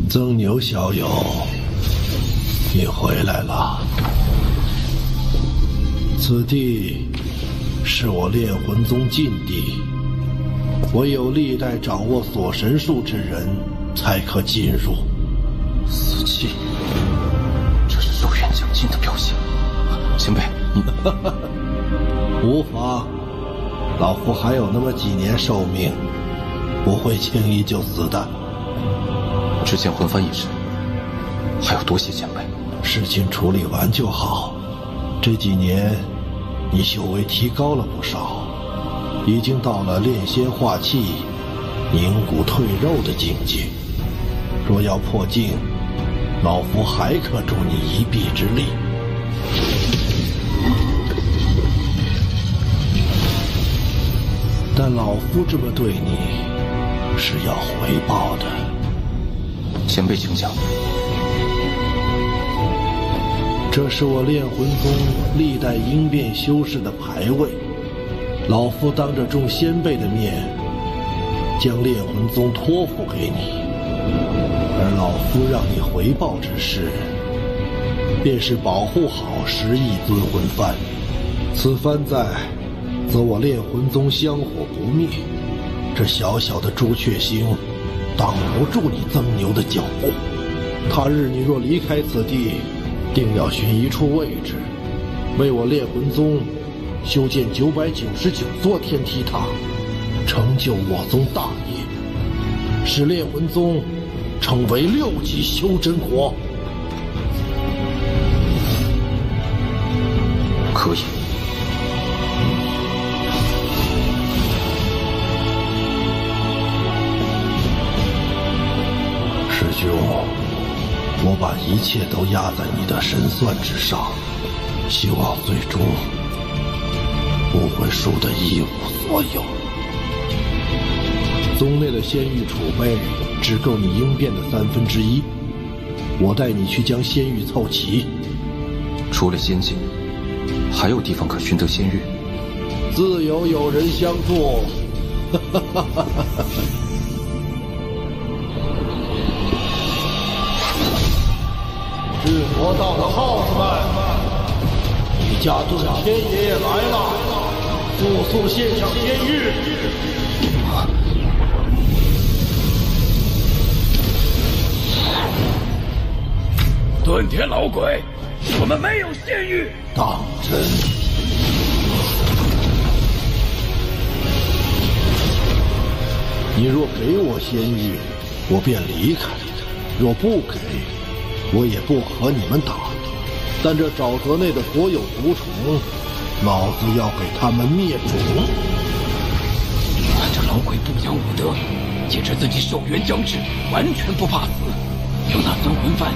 曾牛小友，你回来了。此地是我炼魂宗禁地，唯有历代掌握锁神术之人才可进入。死气，这是寿元将近的表现。前辈，你无妨，老夫还有那么几年寿命，不会轻易就死的。之前魂幡一事，还要多谢前辈。事情处理完就好。这几年，你修为提高了不少，已经到了炼仙化气、凝骨退肉的境界。若要破境，老夫还可助你一臂之力。但老夫这么对你，是要回报的。前辈请讲。这是我炼魂宗历代应变修士的牌位，老夫当着众先辈的面，将炼魂宗托付给你。而老夫让你回报之事，便是保护好11尊魂幡。此幡在，则我炼魂宗香火不灭。这小小的朱雀星，挡不住你曾牛的脚步。他日你若离开此地，定要寻一处位置，为我炼魂宗修建999座天梯塔，成就我宗大业，使炼魂宗成为6级修真国。可以。师兄，我把一切都压在你的神算之上，希望最终不会输得一无所有。宗内的仙玉储备只够你应变的1/3，我带你去将仙玉凑齐。除了仙境，还有地方可寻得仙玉？自有人相助。至魔道的耗子们，李家遁天爷爷来了，速速献上仙玉！遁天老鬼，我们没有仙玉。当真？你若给我仙玉，我便离开；若不给，我也不和你们打。但这沼泽内的所有毒虫，老子要给他们灭种。这老鬼不讲武德，坚持自己寿元将至，完全不怕死，用那尊魂幡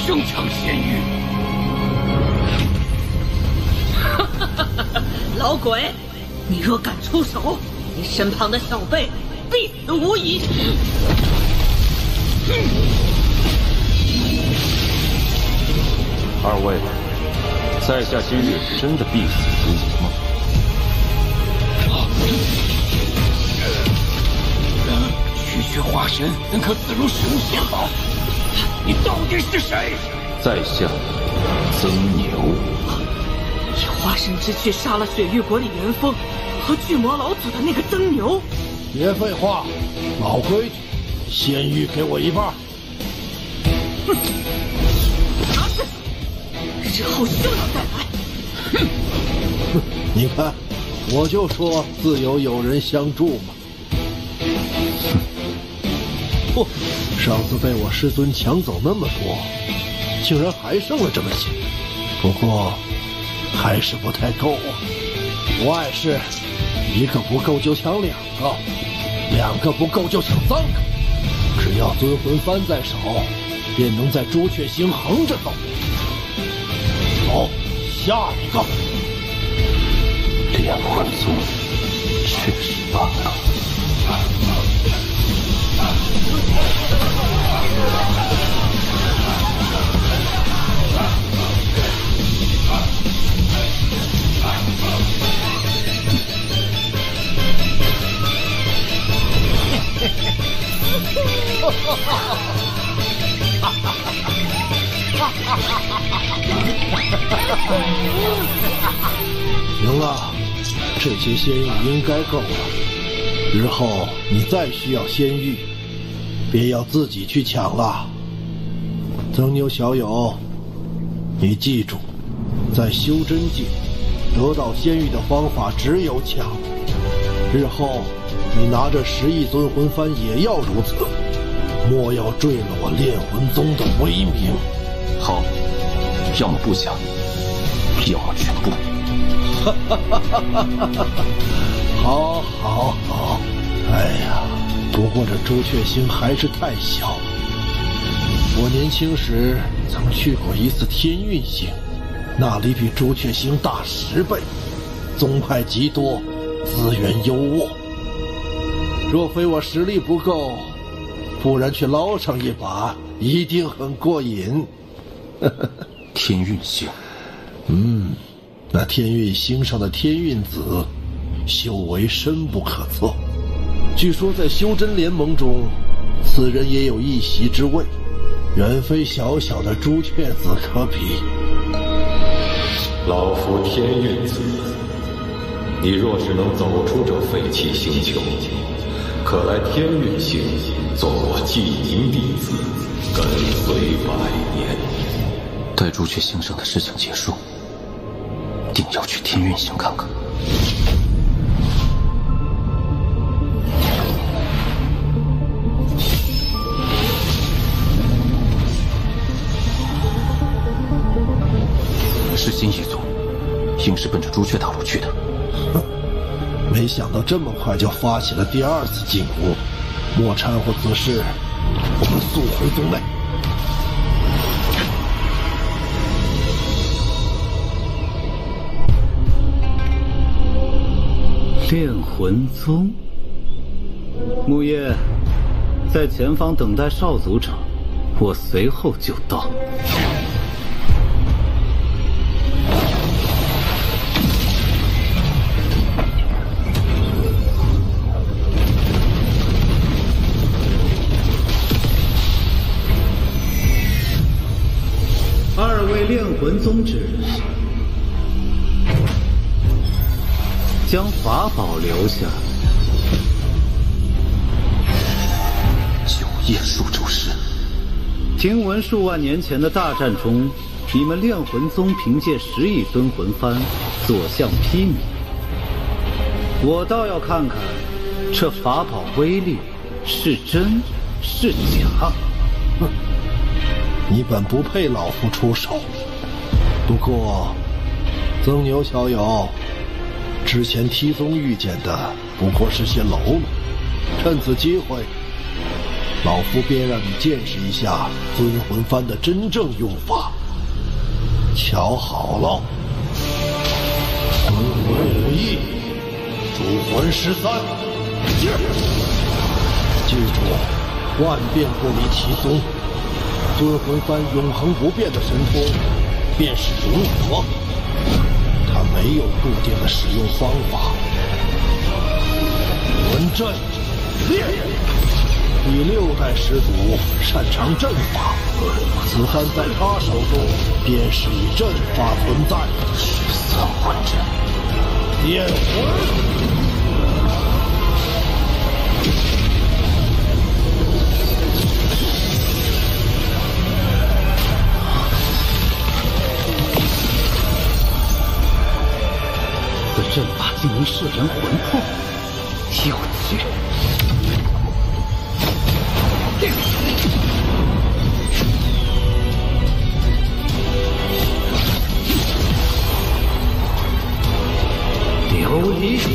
生抢仙玉。老鬼，你若敢出手，你身旁的小辈必死无疑。二位，在下今日真的必死无疑吗？区区化神怎可自如使用仙宝？你到底是谁？在下曾牛。以化神之躯杀了雪域国里元丰和巨魔老祖的那个曾牛。别废话，老规矩，仙玉给我一半。哼，拿去，日后休要再来。哼，你看，我就说自有人相助嘛。不，上次被我师尊抢走那么多，竟然还剩了这么些。不过，还是不太够啊。不碍事，一个不够就抢2个，2个不够就抢3个。只要尊魂幡在手，便能在朱雀星横着走。走，下一个。炼魂宗确实罢了。行了，这些仙玉应该够了。日后你再需要仙玉，别要自己去抢了。曾牛小友，你记住，在修真界得到仙玉的方法只有抢。日后你拿着10亿尊魂幡也要如此，莫要坠了我炼魂宗的威名。好，要么不抢，要么全部。好，好，好。哎呀，不过这朱雀星还是太小。我年轻时曾去过一次天运星，那里比朱雀星大10倍，宗派极多，资源优渥。若非我实力不够，不然去捞上一把，一定很过瘾。天运星，那天运星上的天运子，修为深不可测。据说在修真联盟中，此人也有一席之位，远非小小的朱雀子可比。老夫天运子，你若是能走出这废弃星球，可来天运星做我记名弟子，跟随100年。待朱雀星上的事情结束，定要去天运星看看。世新一族应是奔着朱雀大陆去的。没想到这么快就发起了第2次进攻，莫掺和此事，我们速回宗内。炼魂宗，木叶，在前方等待少族长，我随后就到。2位炼魂宗之人，将法宝留下。9叶数咒师，听闻数万年前的大战中，你们炼魂宗凭借10亿尊魂幡所向披靡，我倒要看看这法宝威力是真是假。你本不配老夫出手，不过曾牛小友，之前梯宗遇见的不过是些喽啰，趁此机会，老夫便让你见识一下尊魂幡的真正用法。瞧好了，魂魂无异，主魂13，记住，万变不离其宗。尊魂幡永恒不变的神通，便是融合。它没有固定的使用方法。魂阵练，第6代始祖擅长阵法，此幡在他手中便是以阵法存在。13魂阵，炼魂。阵法竟能摄人魂魄，有趣！琉璃鼎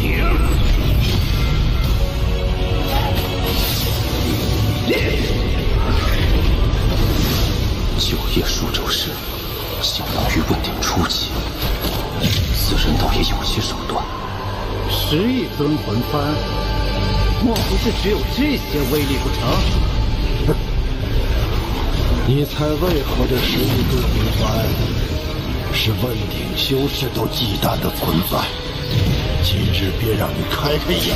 ，9叶数咒师，相当于问鼎初期。此人倒也有些手段。10亿尊魂幡，莫不是只有这些威力不成？你猜为何这10亿尊魂幡是问鼎修士都忌惮的存在？今日便让你开开眼。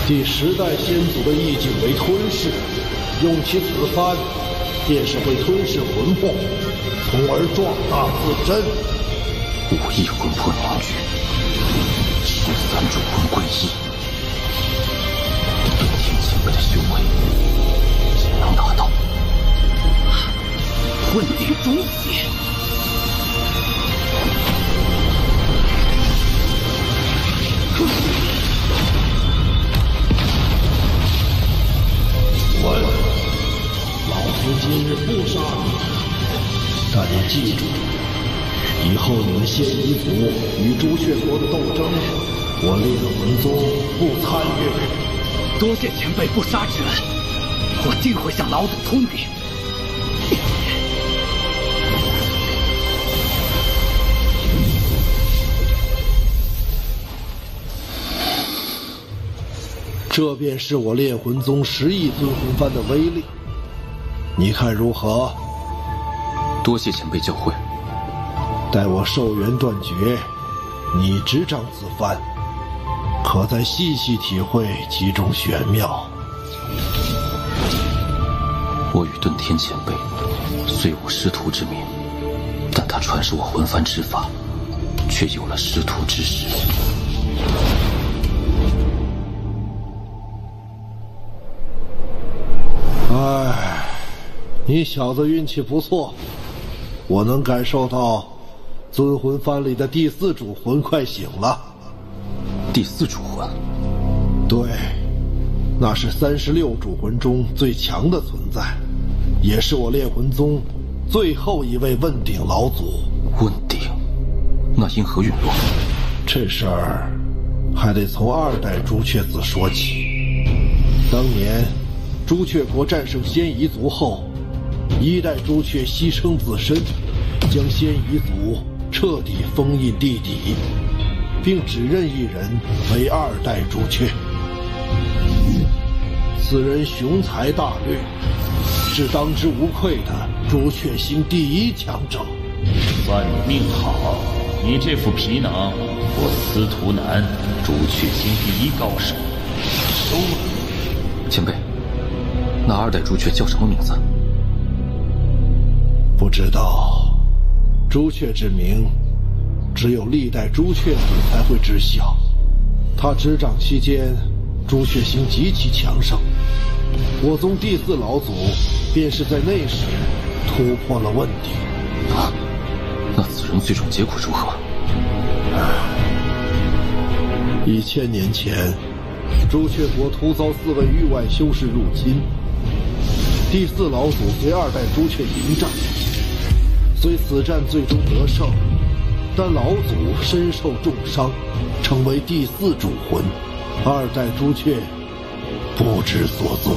第10代先祖的意境为吞噬，用其此幡，便是会吞噬魂魄，从而壮大自身。武艺魂魄凝聚，13主魂归一，对天前辈的修为也能达到。问鼎中血。问，老夫今日不杀你，但你记住，以后你们仙夷族与朱雀国的斗争，我猎魂宗不参与。多谢前辈不杀之恩，我定会向老祖通禀。这便是我炼魂宗10亿尊魂幡的威力，你看如何？多谢前辈教诲。待我寿元断绝，你执掌此幡，可再细细体会其中玄妙。我与遁天前辈虽无师徒之名，但他传授我魂幡之法，却有了师徒之实。唉，你小子运气不错，我能感受到尊魂幡里的第4主魂快醒了。第4主魂？对，那是36主魂中最强的存在，也是我炼魂宗最后一位问鼎老祖。问鼎？那因何陨落？这事儿还得从2代朱雀子说起。当年朱雀国战胜仙夷族后，1代朱雀牺牲自身，将仙夷族彻底封印地底，并指认一人为2代朱雀。此人雄才大略，是当之无愧的朱雀星第1强者。算你命好，你这副皮囊，我司徒南朱雀星第1高手收了。前辈，那2代朱雀叫什么名字？不知道，朱雀之名，只有历代朱雀子才会知晓。他执掌期间，朱雀星极其强盛，我宗第4老祖便是在那时突破了问鼎。啊，那此人最终结果如何？1000年前，朱雀国突遭4位域外修士入侵，第4老祖随2代朱雀迎战，虽此战最终得胜，但老祖身受重伤，成为第4主魂，2代朱雀不知所踪。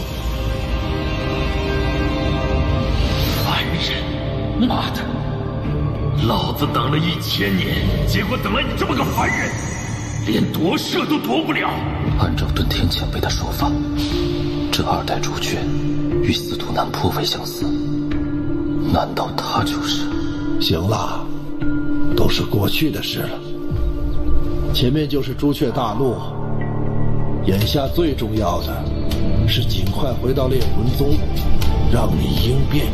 凡人，妈的！老子等了1000年，结果等了你这么个凡人，连夺舍都夺不了。按照遁天前辈的说法，这2代朱雀与司徒南颇为相似，难道他就是？行了，都是过去的事了。前面就是朱雀大陆，眼下最重要的是尽快回到炼魂宗，让你应变。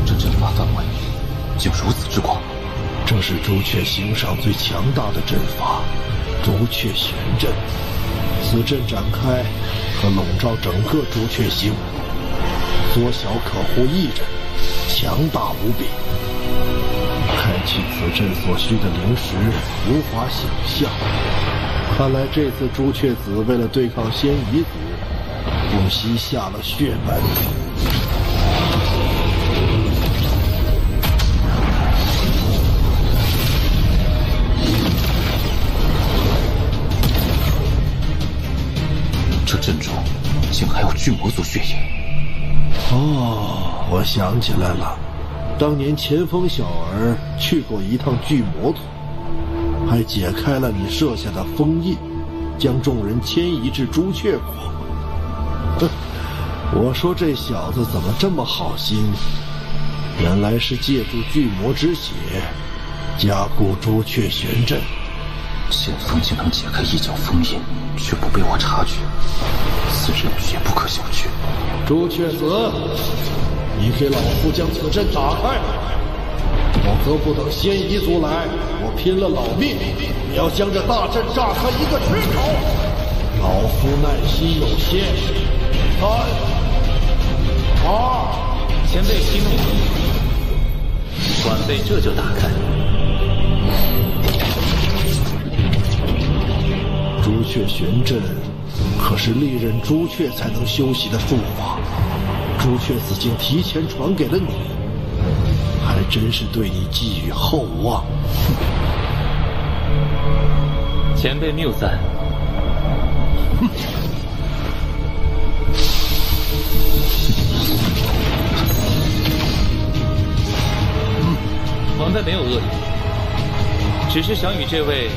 这阵法范围竟如此之广，这是朱雀星上最强大的阵法——朱雀玄阵。此阵展开，可笼罩整个朱雀星，缩小可护一人，强大无比。开启此阵所需的灵石无法想象，看来这次朱雀子为了对抗仙夷族，不惜下了血本。这阵中竟还有巨魔族血影。哦，我想起来了，当年前锋小儿去过一趟巨魔族，还解开了你设下的封印，将众人迁移至朱雀国。哼，我说这小子怎么这么好心，原来是借助巨魔之血加固朱雀玄阵，剑锋竟能解开一角封印，却不被我察觉，此人绝不可小觑。朱雀子，你给老夫将此阵打开，否则不等先彝族来，我拼了老命也要将这大阵炸开一个缺口。老夫耐心有限，3、2，前辈息怒，晚辈这就打开。朱雀玄阵可是历任朱雀才能修习的术法，朱雀子竟提前传给了你，还真是对你寄予厚望。前辈谬赞。晚辈没有恶意，只是想与这位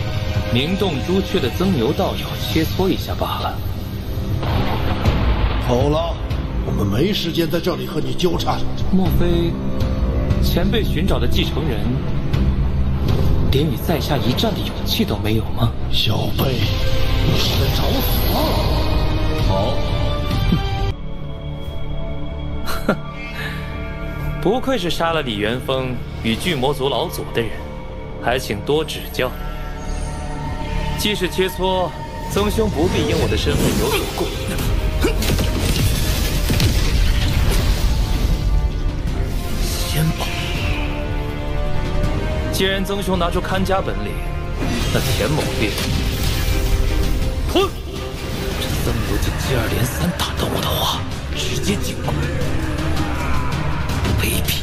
名动朱雀的曾牛道友切磋一下罢了。够了，我们没时间在这里和你纠缠。莫非前辈寻找的继承人连与在下一战的勇气都没有吗？小辈，你是在找死吗？好，哼，不愧是杀了李元丰与巨魔族老祖的人，还请多指教。既是切磋，曾兄不必因我的身份有所顾虑。仙宝，既然曾兄拿出看家本领，那田某便哼！这曾牛竟接二连三打断我的话，直接进攻，卑鄙！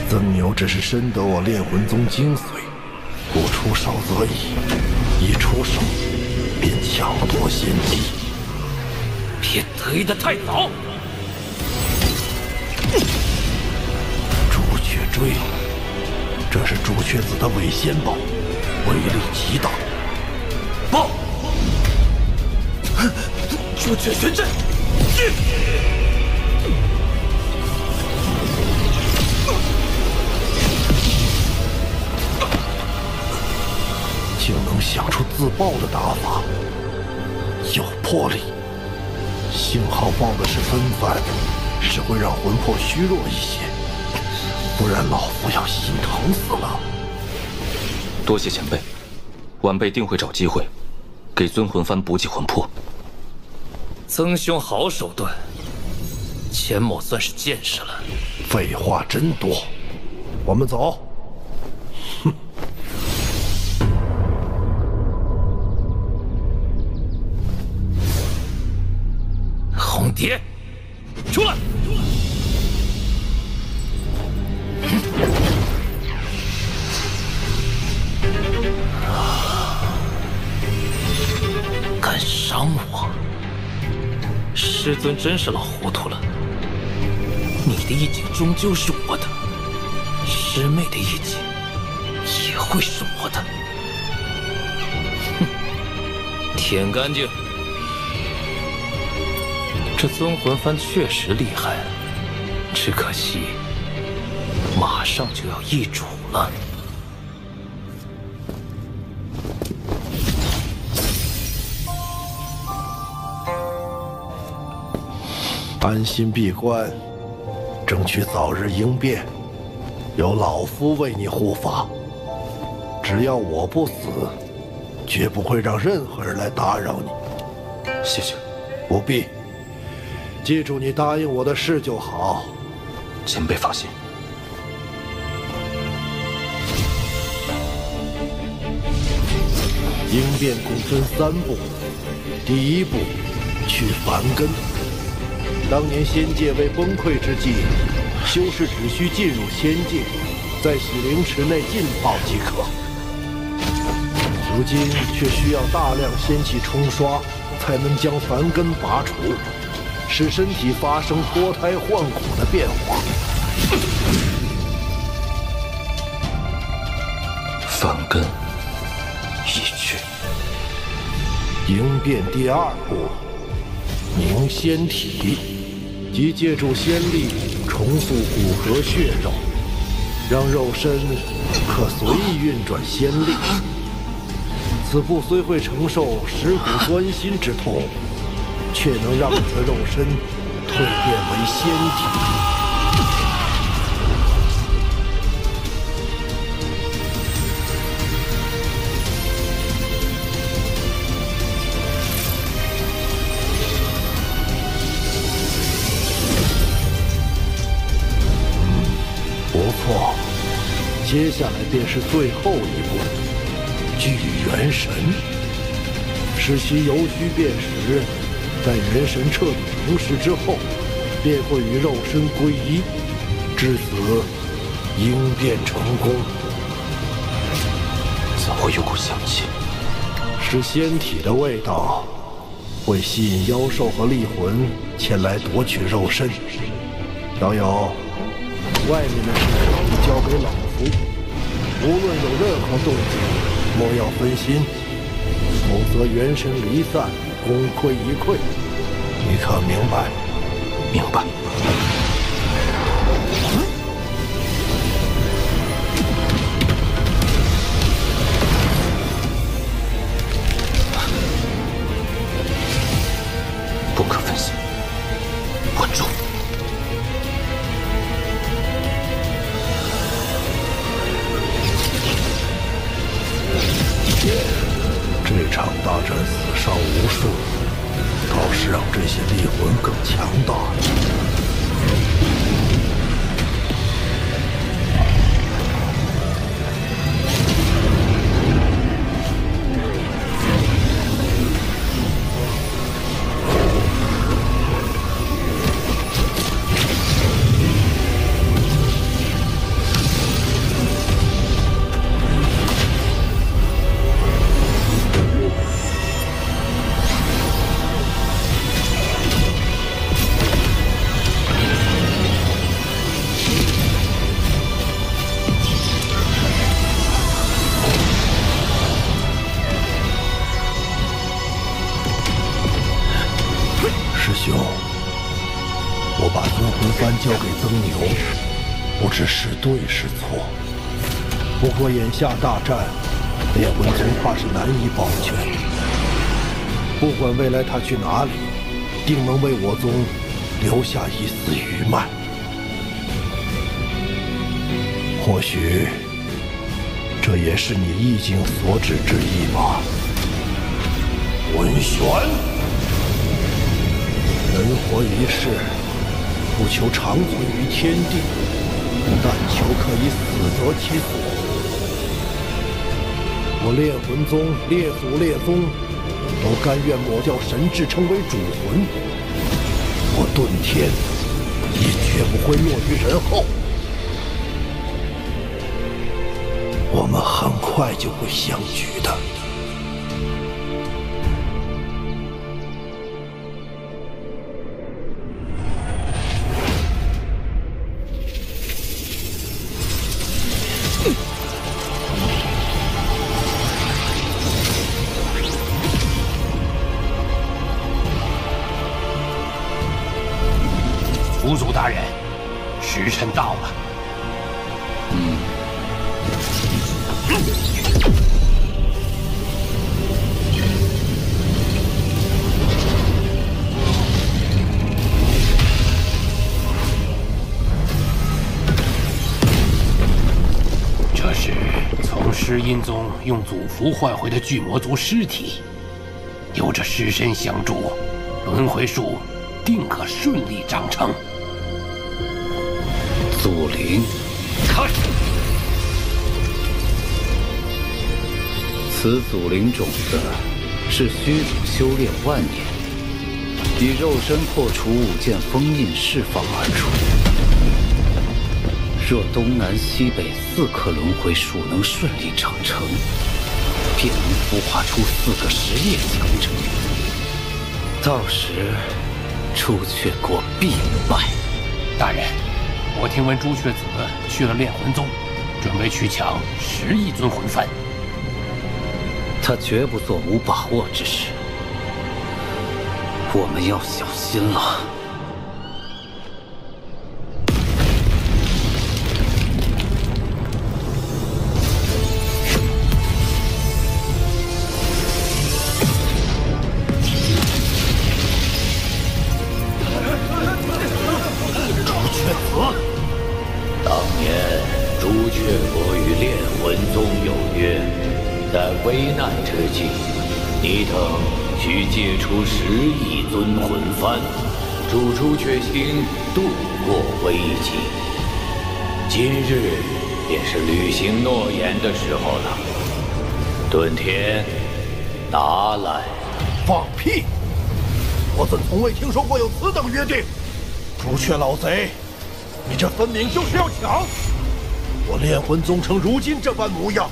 曾牛只是深得我炼魂宗精髓，不出手则已，一出手便抢夺先机。别推得太早！朱雀坠，这是朱雀子的伪仙宝，威力极大。报！朱雀玄阵，去！竟能想出自爆的打法，有魄力。幸好爆的是分幡，是会让魂魄虚弱一些，不然老夫要心疼死了。多谢前辈，晚辈定会找机会给尊魂幡补给魂魄。曾兄好手段，钱某算是见识了。废话真多，我们走。哼。红蝶，出来！敢伤我！师尊真是老糊涂了。你的一景终究是我的，师妹的一景也会是我的。哼，舔干净。这尊魂幡确实厉害，只可惜马上就要易主了。安心闭关，争取早日应变，有老夫为你护法。只要我不死，绝不会让任何人来打扰你。谢谢。不必。记住你答应我的事就好。前辈放心。应变共分3步，第1步，去梵根。当年仙界未崩溃之际，修士只需进入仙界，在洗灵池内浸泡即可。如今却需要大量仙气冲刷，才能将梵根拔除。使身体发生脱胎换骨的变化。梵根已去。应变第2步，凝仙体，即借助仙力重塑骨骼血肉，让肉身可随意运转仙力。此部虽会承受蚀骨钻心之痛，却能让你的肉身蜕变为仙体。不错，接下来便是最后一步，聚元神。使其由虚变实，在元神彻底同时之后，便会与肉身归一，至此应变成功。怎么有股香气？是仙体的味道，会吸引妖兽和厉魂前来夺取肉身。小友，外面的事交给老夫，无论有任何动静，莫要分心，否则元神离散，功亏一篑。你可明白？明白。不可分心，稳住。这场大战死伤无数，倒是让这些厉魂更强大了。师兄，我把尊魂幡交给曾牛，不知是对是错。不过眼下大战，炼魂宗怕是难以保全。不管未来他去哪里，定能为我宗留下一丝余脉。或许，这也是你意境所指之意吧。文玄。人活一世，不求长存于天地，但求可以死得其所。我炼魂宗列祖列宗都甘愿抹掉神智，成为主魂。我遁天也绝不会落于人后。我们很快就会相聚的。府主大人，时辰到了。这是从尸阴宗用祖符换回的巨魔族尸体，有着尸身相助，轮回术定可顺利长成。祖灵，开！此祖灵种子是虚祖修炼万年，以肉身破除5件封印释放而出。若东南西北4颗轮回术能顺利长成，便能孵化出4个实业强者。到时，朱雀国必败。大人，我听闻朱雀子去了炼魂宗，准备去抢10亿尊魂幡。他绝不做无把握之事，我们要小心了。魂宗有约，在危难之际，你等需借出10亿尊魂幡，助朱雀星度过危机。今日也是履行诺言的时候了。遁天，拿来！放屁！我怎从未听说过有此等约定？朱雀老贼，你这分明就是要抢！我炼魂宗成如今这般模样，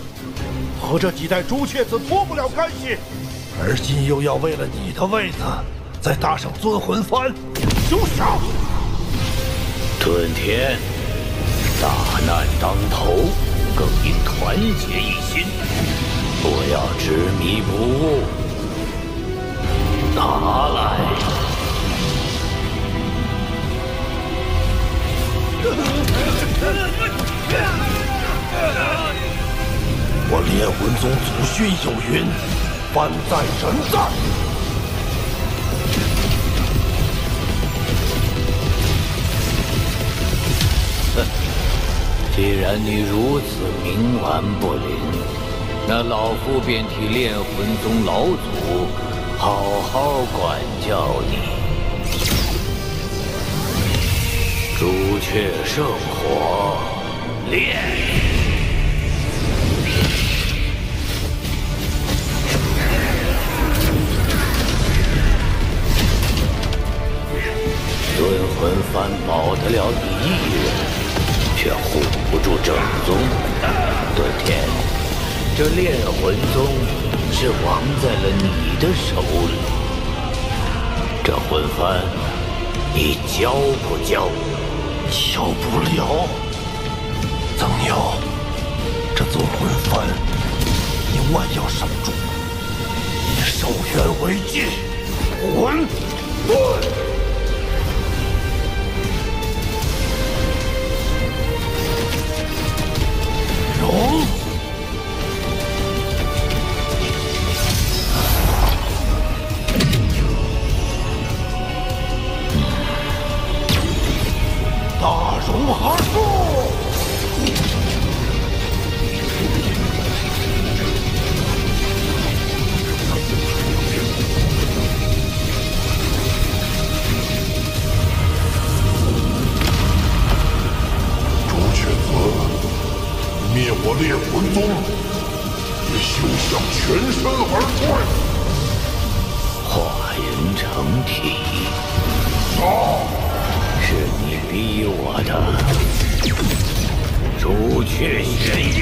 和这几代朱雀子脱不了干系，而今又要为了你的位子，再搭上尊魂幡，休想！遁天，大难当头，更应团结一心，不要执迷不悟。拿来！我炼魂宗祖训有云：幡在人在。既然你如此冥顽不灵，那老夫便替炼魂宗老祖好好管教你。朱雀圣火，炼！尊魂幡保得了你一人，却护不住正宗。遁天，这炼魂宗是亡在了你的手里。这魂幡，你交不交？交不了。曾牛，这尊魂幡，你万要守住，以寿元为界，魂遁。容！大融合术！朱雀子，灭我炼魂宗，也休想全身而退！化人成体，杀！是你逼我的。朱雀玄阴，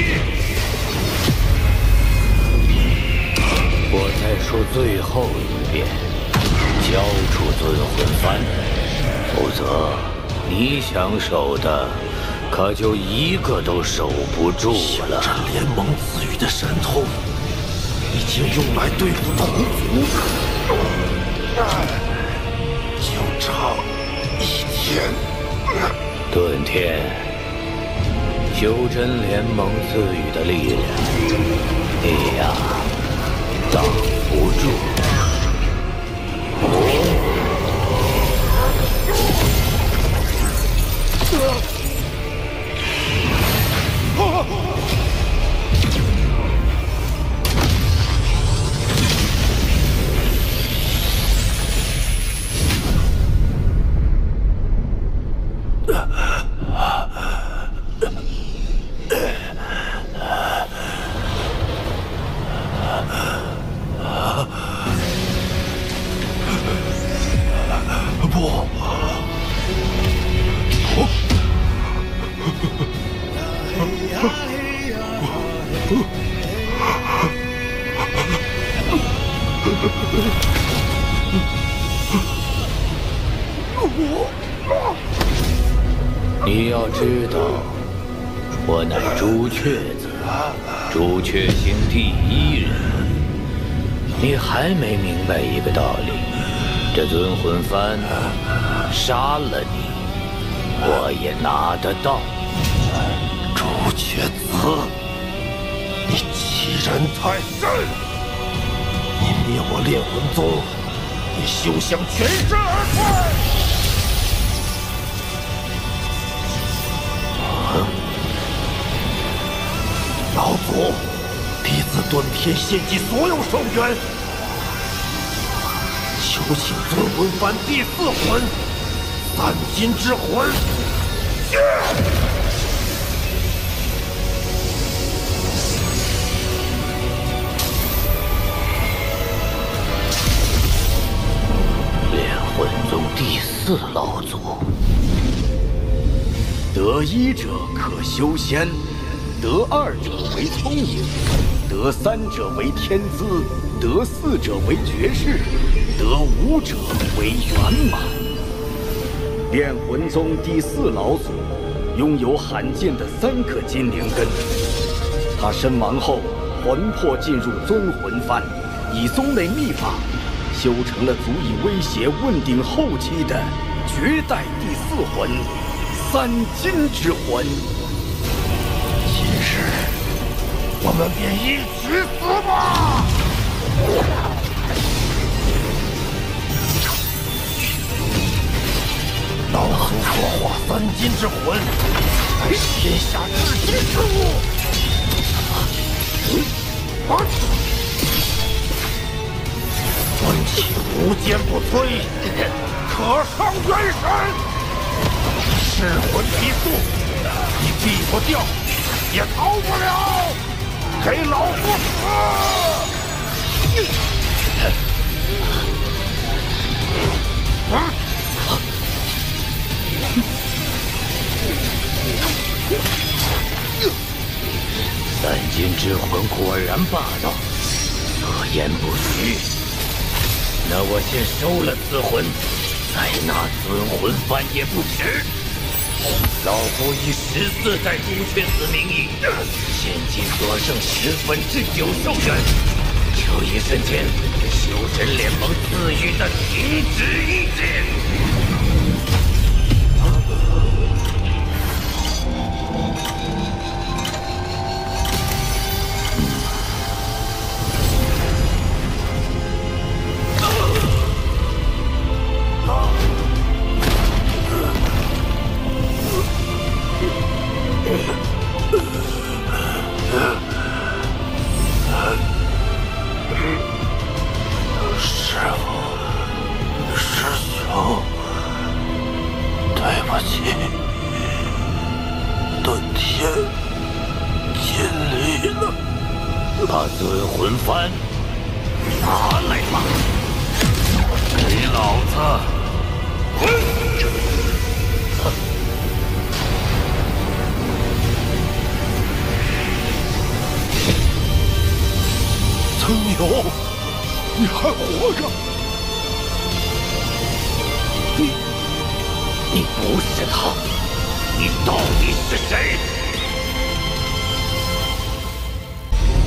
我再说最后一遍，交出尊魂幡，否则你想守的可就一个都守不住了。这联盟赐予的神通，已经用来对付同族，就差1天。遁天，修真联盟赐予的力量，你呀，挡不住。你要知道，我乃朱雀子，朱雀星第1人。你还没明白一个道理，这尊魂幡杀了你，我也拿得到。朱雀子，你欺人太甚！你灭我炼魂宗，你休想全身而退！老祖，弟子遁天献祭所有寿元，求请尊魂幡第4魂三金之魂。炼魂宗第4老祖。得1者可修仙，得2者为聪颖，得3者为天资，得4者为绝世，得5者为圆满。炼魂宗第4老祖拥有罕见的3个金灵根，他身亡后魂魄进入尊魂幡，以宗内秘法修成了足以威胁问鼎后期的绝代第4魂三金之魂。今日我们便一起死吧！老祖所化三金之魂，乃天下至金之物。魂气无坚不摧，可伤元神。噬魂提速，你避不掉，也逃不了！给老夫死！三金之魂果然霸道，所言不虚。那我先收了此魂，再拿尊魂幡也不迟。老夫以14代朱雀子名义，现今所剩9/10寿元，这一瞬间，修真联盟赐予的停止意志。把尊魂幡拿来吧，给老子！曾牛，你还活着？你不是他，你到底是谁？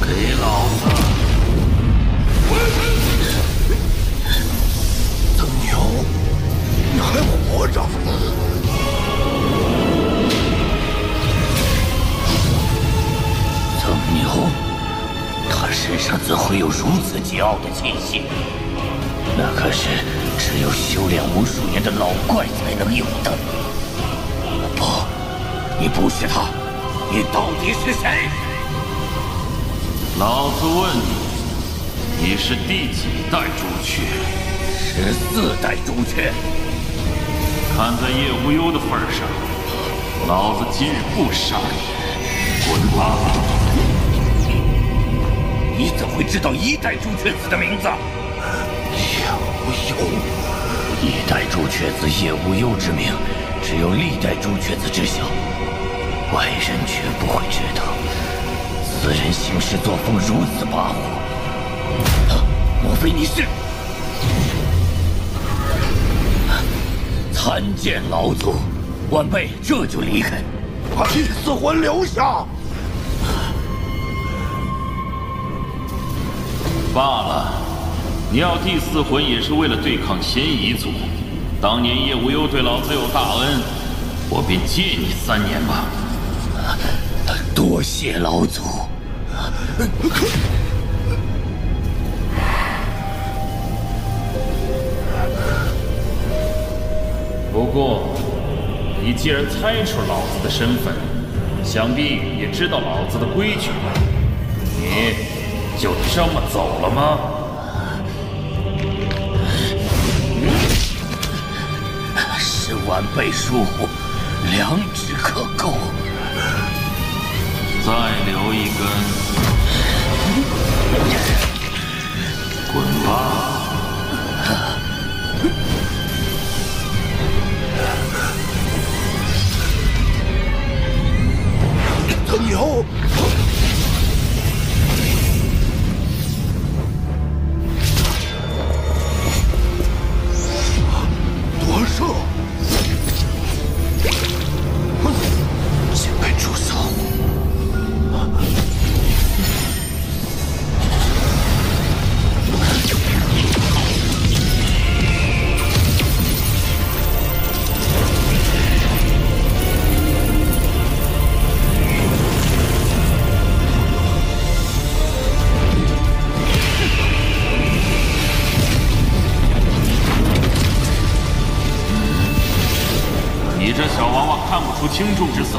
给老子！曾牛，你还活着？曾牛，他身上怎会有如此桀骜的气息？那可是只有修炼无数年的老怪才能有的。不，你不是他，你到底是谁？老子问你，你是第几代朱雀？14代朱雀。看在叶无忧的份上，老子今日不杀你，滚吧！你怎会知道1代朱雀子的名字？叶无忧，1代朱雀子叶无忧之名，只有历代朱雀子知晓，外人绝不会知道。此人行事作风如此跋扈，莫非你是？参见老祖，晚辈这就离开。把第4魂留下。罢了，你要第4魂也是为了对抗嫌疑族。当年叶无忧对老子有大恩，我便借你3年吧。多谢老祖。不过，你既然猜出老子的身份，想必也知道老子的规矩，你就这么走了吗？10万倍数，2指可够。再留一根，滚吧！等有。夺舍！前辈住手！你这小娃娃看不出轻重之色，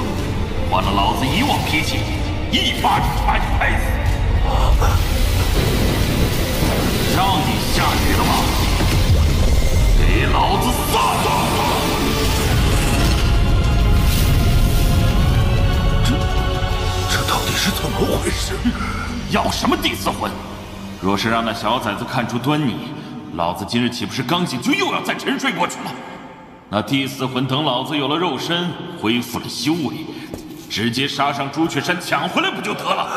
换了老子以往脾气，一巴掌把你拍死。让你下雨了吗？给老子撒撒！这到底是怎么回事？要什么第4魂？若是让那小崽子看出端倪，老子今日岂不是刚醒就又要再沉睡过去了？那第4魂等老子有了肉身，恢复了修为，直接杀上朱雀山抢回来不就得了？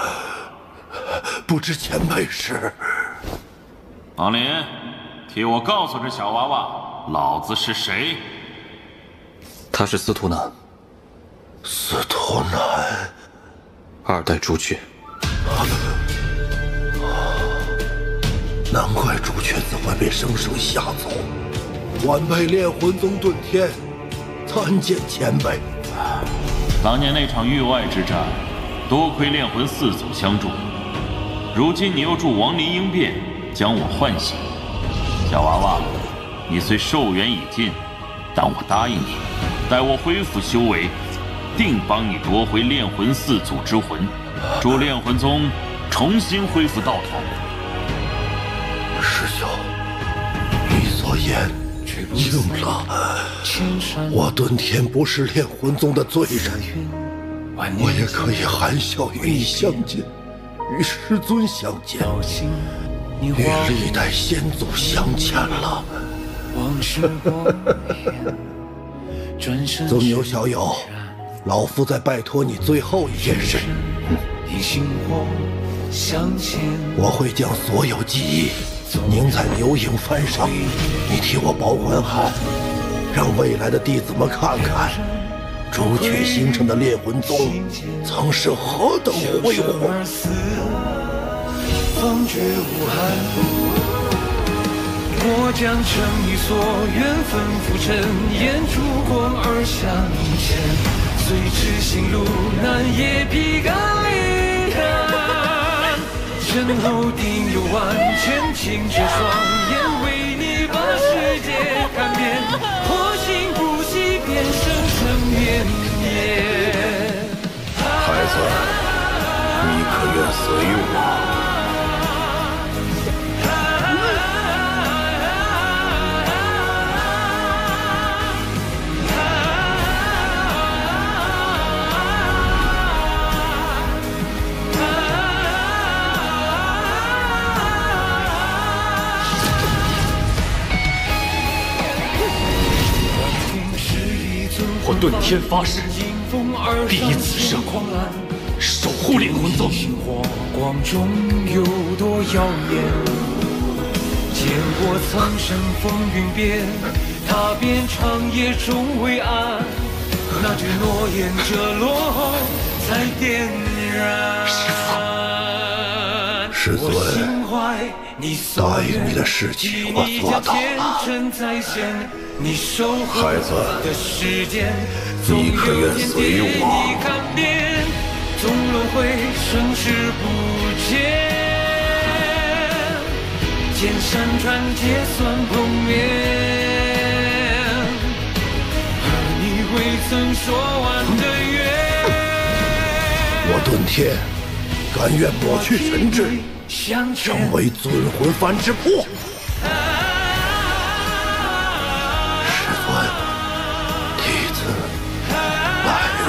不知前辈是？王林，替我告诉这小娃娃，老子是谁？他是司徒南。司徒南，2代朱雀。难怪朱雀子会被生生吓走。晚辈炼魂宗遁天，参见前辈。当年那场域外之战，多亏炼魂4祖相助。如今你又助亡灵应变，将我唤醒。小娃娃，你虽寿元已尽，但我答应你，待我恢复修为，定帮你夺回炼魂4祖之魂，助炼魂宗重新恢复道统。师兄，你所言应了。我遁天不是炼魂宗的罪人，我也可以含笑与你相见，与师尊相见，与历代先祖相见了。宗友小友，老夫再拜托你最后一件事，我会将所有记忆凝在牛影幡上，你替我保管好，让未来的弟子们看看朱雀星辰的炼魂宗曾是何等辉煌。方觉无憾，我将诚意所愿吩咐尘烟，烛光而相牵，虽知行路难，也必敢一战。身后定有万千清澈双眼，为你把世界看遍，破心不息，变生生绵绵。孩子，你可愿随我？我遁天发誓，必以此生守护炼魂宗。火光中有多耀眼？见过苍生风云变，踏遍长夜终未安。那句诺言折落后才点燃。师尊，答应你的事情我做到了。孩子，你可愿随我？纵轮回生死不见，见山川结算碰面，而你未曾说完的愿。我遁天甘愿抹去神智，成为尊魂幡之魄。师尊，弟子来了。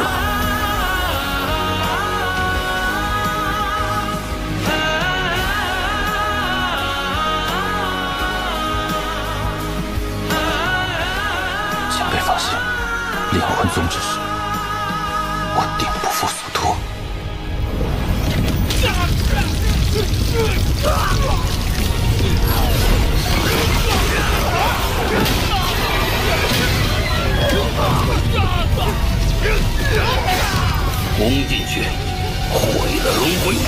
前辈放心，炼魂宗之事，我定不负所托。冲进去，毁了轮回术！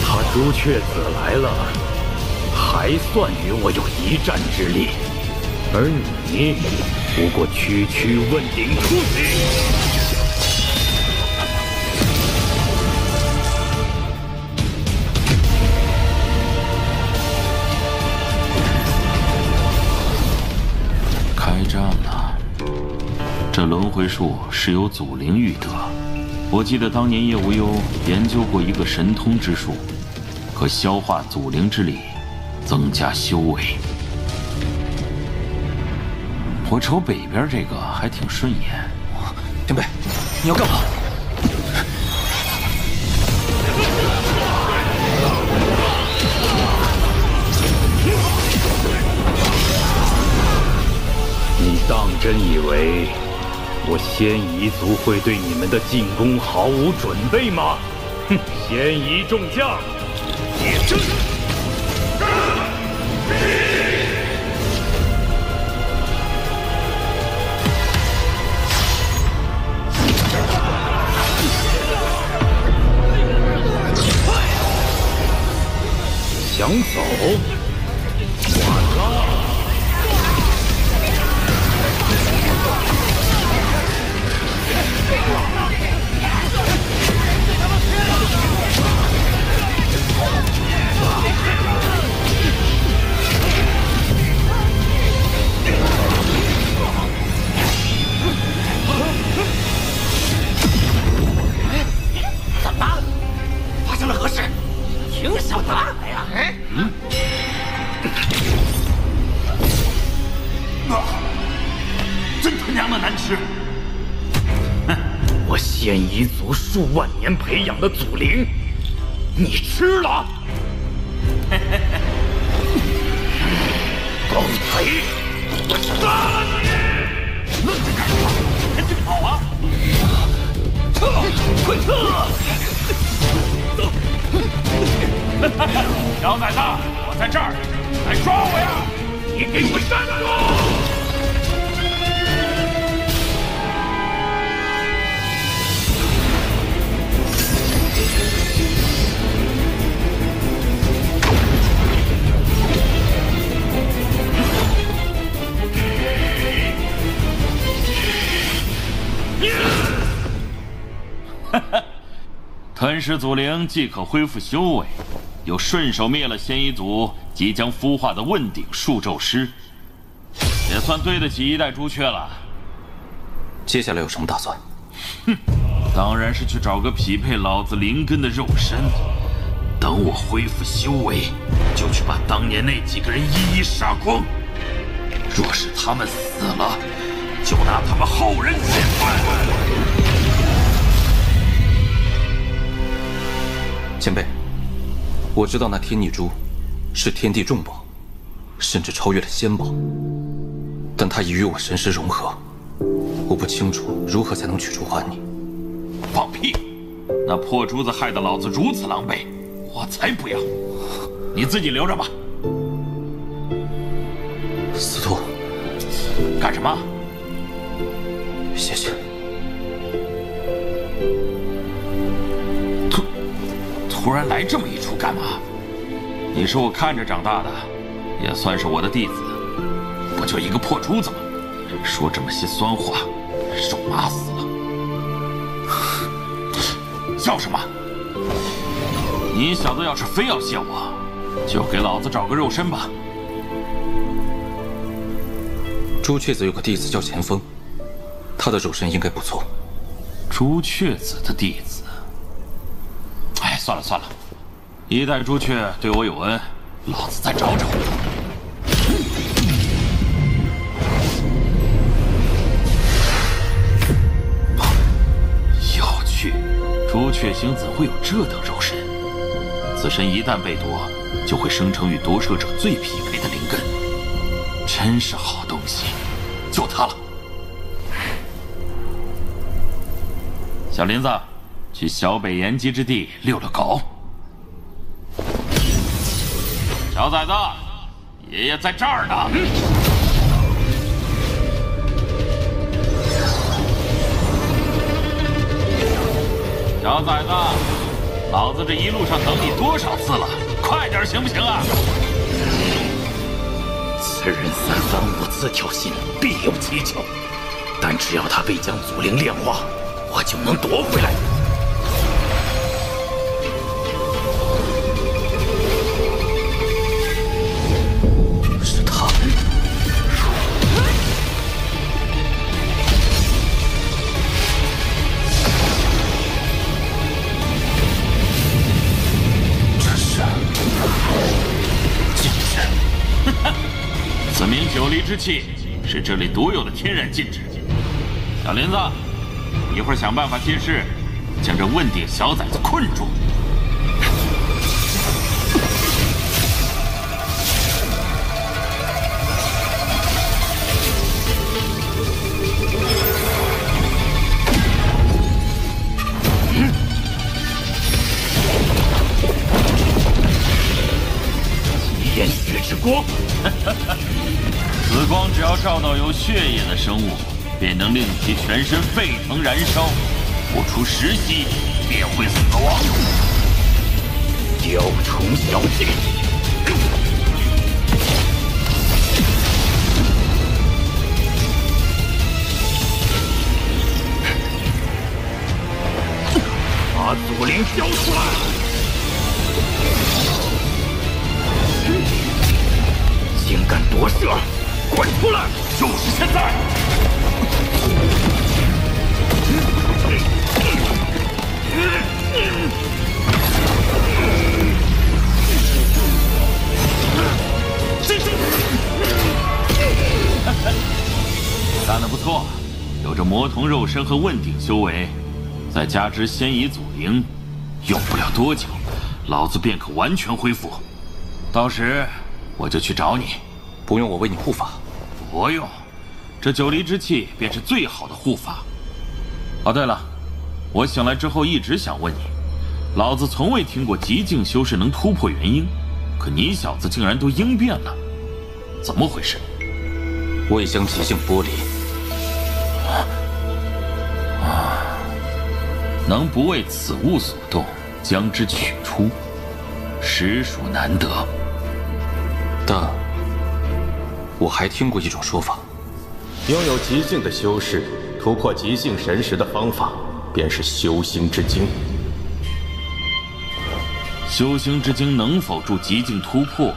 他朱雀子来了，还算与我有一战之力，而你不过区区问鼎初期。开战了！这轮回术是由祖灵育得。我记得当年叶无忧研究过一个神通之术，可消化祖灵之力，增加修为。我瞅北边这个还挺顺眼。前辈，你要干嘛？你当真以为我仙夷族会对你们的进攻毫无准备吗？哼！仙夷众将，解阵！想走？晚了！怎么？发生了何事？凭什么来呀？真他娘的难吃！我仙夷族数万年培养的祖灵，你吃了？狗贼！我杀了你！愣着干什么？赶紧跑啊！撤！快撤！走！小崽子，我在这儿，来抓我呀！你给我站住！吞噬祖灵既可恢复修为，又顺手灭了仙夷族即将孵化的问鼎数咒师，也算对得起一代朱雀了。接下来有什么打算？哼，当然是去找个匹配老子灵根的肉身。等我恢复修为，就去把当年那几个人一一杀光。若是他们死了，就拿他们后人显摆。前辈，我知道那天逆珠是天地重宝，甚至超越了仙宝，但它已与我神识融合，我不清楚如何才能取出还你。放屁！那破珠子害得老子如此狼狈，我才不要！你自己留着吧。司徒，干什么？谢谢。突然来这么一出干嘛？你是我看着长大的，也算是我的弟子，不就一个破珠子吗？说这么些酸话，肉麻死了！笑什么？你小子要是非要谢我，就给老子找个肉身吧。朱雀子有个弟子叫钱锋，他的肉身应该不错。朱雀子的弟子？哎，算了算了，一代朱雀对我有恩，老子再找找。有趣，朱雀星怎会有这等肉身？此身一旦被夺，就会生成与夺舍者最匹配的灵根，真是好东西，就它了。小林子，去小北延吉之地遛遛狗。小崽子，爷爷在这儿呢。小崽子，老子这一路上等你多少次了，快点行不行啊？此人三番五次挑衅，必有蹊跷。但只要他被将祖灵炼化，我就能夺回来。是他。这是禁制。此名九离之气，是这里独有的天然禁制。小林子，一会儿想办法借势，将这问鼎小崽子困住。炎血之光，此光只要照到有血液的生物，便能令其全身沸腾燃烧，不出10息便会死亡。雕虫小技，把祖灵交出来！竟敢夺舍，滚出来！就是现在！干得不错，有着魔童肉身和问鼎修为，再加之仙夷祖灵，用不了多久，老子便可完全恢复。到时我就去找你。不用我为你护法。不用，这九离之气便是最好的护法。哦，对了，我醒来之后一直想问你，老子从未听过极境修士能突破元婴，可你小子竟然都应变了，怎么回事？未将极境剥离。能不为此物所动，将之取出，实属难得。但我还听过一种说法，拥有极境的修士突破极境神识的方法，便是修星之精。修星之精能否助极境突破，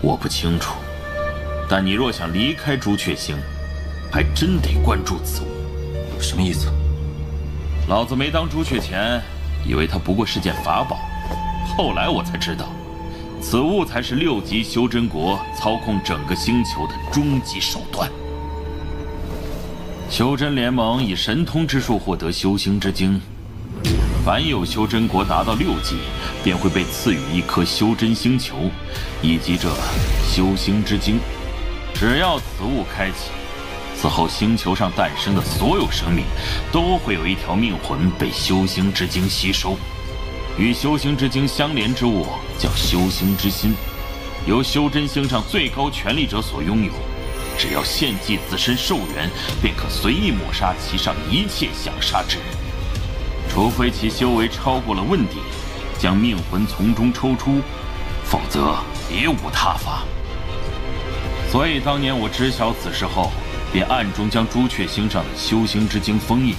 我不清楚。但你若想离开朱雀星，还真得关注此物。什么意思？老子没当朱雀前，以为它不过是件法宝，后来我才知道，此物才是6级修真国操控整个星球的终极手段。修真联盟以神通之术获得修星之精，凡有修真国达到6级，便会被赐予一颗修真星球，以及这修星之精。只要此物开启，此后星球上诞生的所有生命，都会有一条命魂被修星之精吸收。与修星之精相连之物叫修星之心，由修真星上最高权力者所拥有。只要献祭自身寿元，便可随意抹杀其上一切想杀之人，除非其修为超过了问鼎，将命魂从中抽出，否则别无他法。所以当年我知晓此事后，便暗中将朱雀星上的修星之精封印。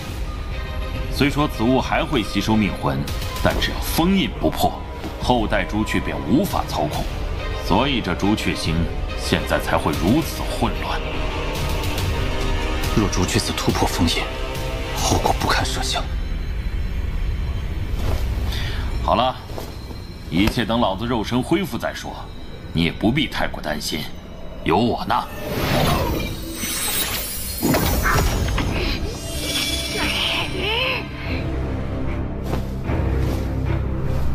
虽说此物还会吸收命魂，但只要封印不破，后代朱雀便无法操控，所以这朱雀星现在才会如此混乱。若朱雀子突破封印，后果不堪设想。好了，一切等老子肉身恢复再说，你也不必太过担心，有我呢。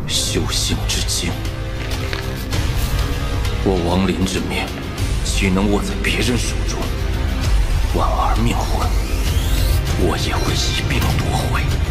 修行之经，我亡灵之命，岂能握在别人手中？婉儿命魂，我也会一并夺回。